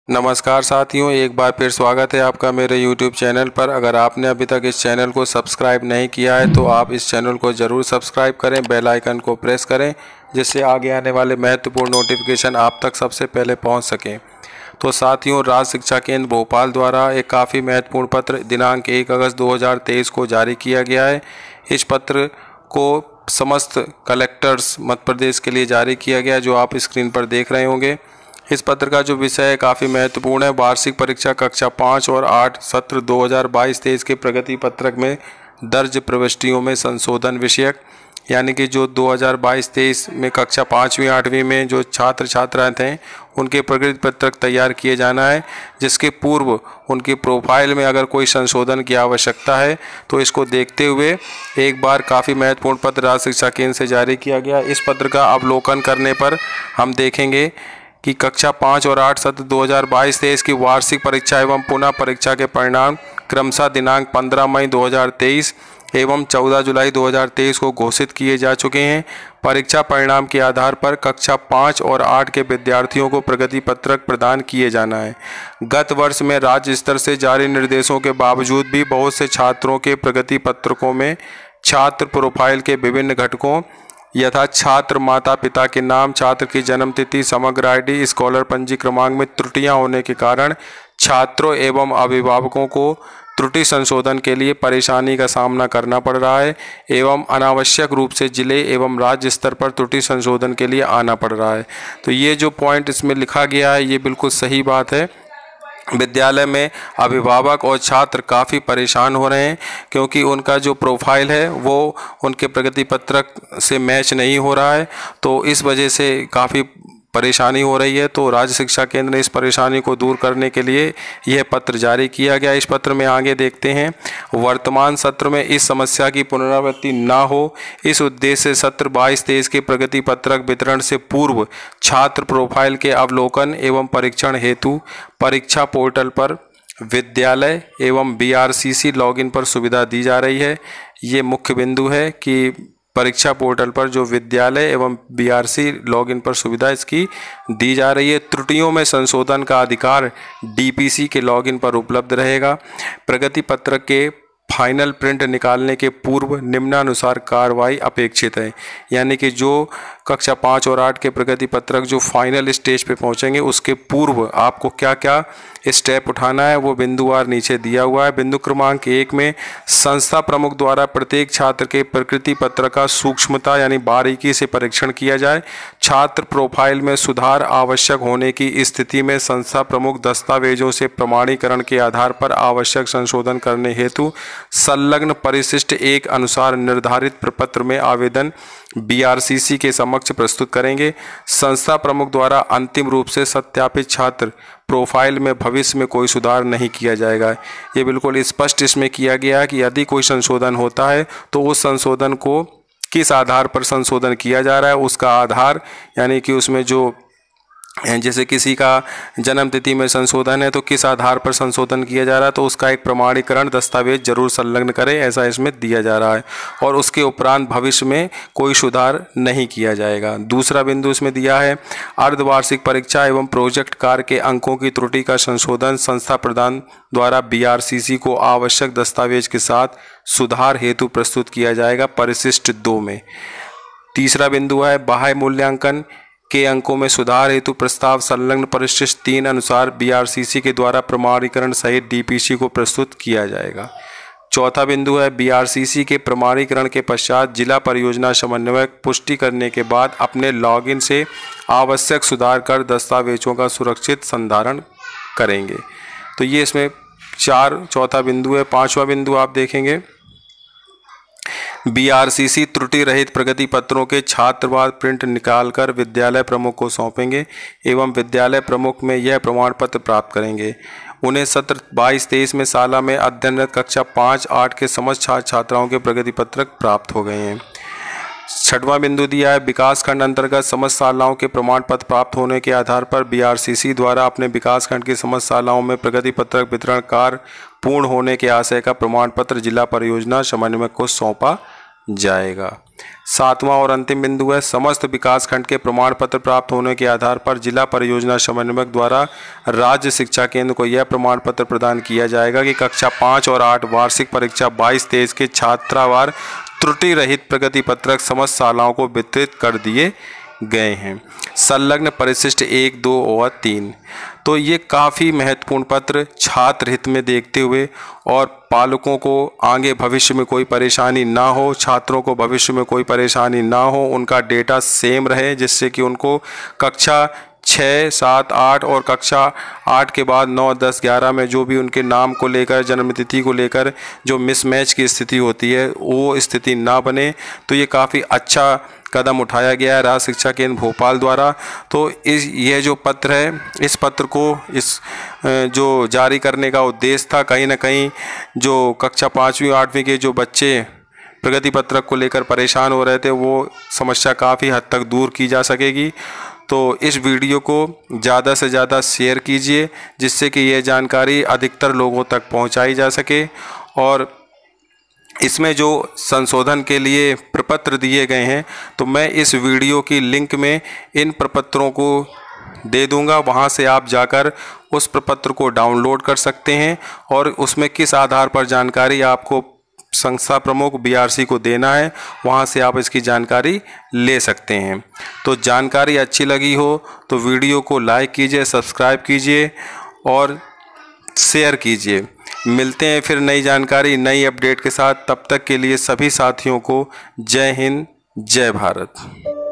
नमस्कार साथियों, एक बार फिर स्वागत है आपका मेरे YouTube चैनल पर। अगर आपने अभी तक इस चैनल को सब्सक्राइब नहीं किया है तो आप इस चैनल को ज़रूर सब्सक्राइब करें, बेल आइकन को प्रेस करें, जिससे आगे आने वाले महत्वपूर्ण नोटिफिकेशन आप तक सबसे पहले पहुंच सकें। तो साथियों, राज्य शिक्षा केंद्र भोपाल द्वारा एक काफ़ी महत्वपूर्ण पत्र दिनांक 1 अगस्त 2023 को जारी किया गया है। इस पत्र को समस्त कलेक्टर्स मध्य प्रदेश के लिए जारी किया गया, जो आप स्क्रीन पर देख रहे होंगे। इस पत्र का जो विषय है काफ़ी महत्वपूर्ण है। वार्षिक परीक्षा कक्षा 5 और 8 सत्र 2022-23 के प्रगति पत्रक में दर्ज प्रविष्टियों में संशोधन विषयक, यानी कि जो 2022-23 में कक्षा 5वीं 8वीं में जो छात्र छात्राएं थे उनके प्रगति पत्रक तैयार किए जाना है, जिसके पूर्व उनकी प्रोफाइल में अगर कोई संशोधन की आवश्यकता है तो इसको देखते हुए एक बार काफ़ी महत्वपूर्ण पत्र राज्य शिक्षा केंद्र से जारी किया गया। इस पत्र का अवलोकन करने पर हम देखेंगे कि कक्षा 5 और 8 सत्र 2022-23 की वार्षिक परीक्षा एवं पुनः परीक्षा के परिणाम क्रमशः दिनांक 15 मई 2023 एवं 14 जुलाई 2023 को घोषित किए जा चुके हैं। परीक्षा परिणाम के आधार पर कक्षा 5 और 8 के विद्यार्थियों को प्रगति पत्रक प्रदान किए जाना है। गत वर्ष में राज्य स्तर से जारी निर्देशों के बावजूद भी बहुत से छात्रों के प्रगति पत्रकों में छात्र प्रोफाइल के विभिन्न घटकों यथा छात्र माता पिता के नाम, छात्र की जन्म तिथि, समग्र आईडी, स्कॉलर पंजी क्रमांक में त्रुटियां होने के कारण छात्रों एवं अभिभावकों को त्रुटि संशोधन के लिए परेशानी का सामना करना पड़ रहा है एवं अनावश्यक रूप से जिले एवं राज्य स्तर पर त्रुटि संशोधन के लिए आना पड़ रहा है। तो ये जो पॉइंट इसमें लिखा गया है ये बिल्कुल सही बात है। विद्यालय में अभिभावक और छात्र काफ़ी परेशान हो रहे हैं, क्योंकि उनका जो प्रोफाइल है वो उनके प्रगति पत्रक से मैच नहीं हो रहा है। तो इस वजह से काफ़ी परेशानी हो रही है। तो राज्य शिक्षा केंद्र ने इस परेशानी को दूर करने के लिए यह पत्र जारी किया गया। इस पत्र में आगे देखते हैं, वर्तमान सत्र में इस समस्या की पुनरावृत्ति ना हो, इस उद्देश्य से सत्र 22-23 के प्रगति पत्रक वितरण से पूर्व छात्र प्रोफाइल के अवलोकन एवं परीक्षण हेतु परीक्षा पोर्टल पर विद्यालय एवं BRCC लॉगिन पर सुविधा दी जा रही है। ये मुख्य बिंदु है कि परीक्षा पोर्टल पर जो विद्यालय एवं BRC लॉगिन पर सुविधा इसकी दी जा रही है। त्रुटियों में संशोधन का अधिकार DPC के लॉगिन पर उपलब्ध रहेगा। प्रगति पत्रक के फाइनल प्रिंट निकालने के पूर्व निम्नानुसार कार्रवाई अपेक्षित है, यानी कि जो कक्षा 5 और 8 के प्रगति पत्रक जो फाइनल स्टेज पे पहुंचेंगे उसके पूर्व आपको क्या क्या स्टेप उठाना है वो बिंदुवार नीचे दिया हुआ है। बिंदु क्रमांक 1 में संस्था प्रमुख द्वारा प्रत्येक छात्र के प्रकृति पत्र का सूक्ष्मता यानी बारीकी से परीक्षण किया जाए। छात्र प्रोफाइल में सुधार आवश्यक होने की स्थिति में संस्था प्रमुख दस्तावेजों से प्रमाणीकरण के आधार पर आवश्यक संशोधन करने हेतु संलग्न परिशिष्ट 1 अनुसार निर्धारित प्रपत्र में आवेदन BRCC के समक्ष प्रस्तुत करेंगे। संस्था प्रमुख द्वारा अंतिम रूप से सत्यापित छात्र प्रोफाइल में भविष्य में कोई सुधार नहीं किया जाएगा। ये बिल्कुल स्पष्ट इसमें किया गया है कि यदि कोई संशोधन होता है तो उस संशोधन को किस आधार पर संशोधन किया जा रहा है, उसका आधार, यानी कि उसमें जो जैसे किसी का जन्म तिथि में संशोधन है तो किस आधार पर संशोधन किया जा रहा है, तो उसका एक प्रमाणीकरण दस्तावेज जरूर संलग्न करें, ऐसा इसमें दिया जा रहा है। और उसके उपरांत भविष्य में कोई सुधार नहीं किया जाएगा। दूसरा बिंदु इसमें दिया है, अर्धवार्षिक परीक्षा एवं प्रोजेक्ट कार्य के अंकों की त्रुटि का संशोधन संस्था प्रधान द्वारा BRCC को आवश्यक दस्तावेज के साथ सुधार हेतु प्रस्तुत किया जाएगा परिशिष्ट 2 में। तीसरा बिंदु है, बाह्य मूल्यांकन के अंकों में सुधार हेतु प्रस्ताव संलग्न परिशिष्ट 3 अनुसार BRCC के द्वारा प्रमाणीकरण सहित DPC को प्रस्तुत किया जाएगा। चौथा बिंदु है, BRCC के प्रमाणीकरण के पश्चात जिला परियोजना समन्वयक पुष्टि करने के बाद अपने लॉगिन से आवश्यक सुधार कर दस्तावेजों का सुरक्षित संधारण करेंगे। तो ये इसमें चौथा बिंदु है। पांचवा बिंदु आप देखेंगे, BRCC त्रुटि रहित प्रगति पत्रों के छात्रवाद प्रिंट निकालकर विद्यालय प्रमुख को सौंपेंगे एवं विद्यालय प्रमुख में यह प्रमाण पत्र प्राप्त करेंगे। उन्हें सत्र 22-23 में शाला में अध्ययनरत कक्षा 5-8 के समस्त छात्र छात्राओं के प्रगति पत्रक प्राप्त हो गए हैं। छठवां बिंदु दिया है, विकास खंड अंतर्गत समस्त शालाओं के प्रमाण पत्र प्राप्त होने के आधार पर BRCC द्वारा अपने विकास खंड की समस्त शालाओं में प्रगति पत्रक वितरण कार्य पूर्ण होने के आशय का प्रमाण पत्र जिला परियोजना समन्वयक को सौंपा जाएगा। सातवां और अंतिम बिंदु है, समस्त विकासखंड के प्रमाण पत्र प्राप्त होने के आधार पर जिला परियोजना समन्वयक द्वारा राज्य शिक्षा केंद्र को यह प्रमाण पत्र प्रदान किया जाएगा कि कक्षा 5 और 8 वार्षिक परीक्षा 22-23 के छात्रावार त्रुटि रहित प्रगति पत्रक समस्त शालाओं को वितरित कर दिए गए हैं। संलग्न परिशिष्ट 1, 2 और 3। तो ये काफ़ी महत्वपूर्ण पत्र छात्र हित में देखते हुए और पालकों को आगे भविष्य में कोई परेशानी ना हो, छात्रों को भविष्य में कोई परेशानी ना हो, उनका डेटा सेम रहे, जिससे कि उनको कक्षा 6, 7, 8 और कक्षा 8 के बाद 9, 10, 11 में जो भी उनके नाम को लेकर, जन्मतिथि को लेकर जो मिसमैच की स्थिति होती है वो स्थिति ना बने। तो ये काफ़ी अच्छा कदम उठाया गया है राज्य शिक्षा केंद्र भोपाल द्वारा। तो ये जो पत्र है, इस पत्र को जो जारी करने का उद्देश्य था, कहीं ना कहीं जो कक्षा 5वीं 8वीं के जो बच्चे प्रगति पत्रक को लेकर परेशान हो रहे थे, वो समस्या काफ़ी हद तक दूर की जा सकेगी। तो इस वीडियो को ज़्यादा से ज़्यादा शेयर कीजिए, जिससे कि ये जानकारी अधिकतर लोगों तक पहुंचाई जा सके। और इसमें जो संशोधन के लिए प्रपत्र दिए गए हैं, तो मैं इस वीडियो की लिंक में इन प्रपत्रों को दे दूंगा, वहां से आप जाकर उस प्रपत्र को डाउनलोड कर सकते हैं और उसमें किस आधार पर जानकारी आपको संस्था प्रमुख BRC को देना है, वहां से आप इसकी जानकारी ले सकते हैं। तो जानकारी अच्छी लगी हो तो वीडियो को लाइक कीजिए, सब्सक्राइब कीजिए और शेयर कीजिए। मिलते हैं फिर नई जानकारी, नई अपडेट के साथ। तब तक के लिए सभी साथियों को जय हिंद, जय भारत।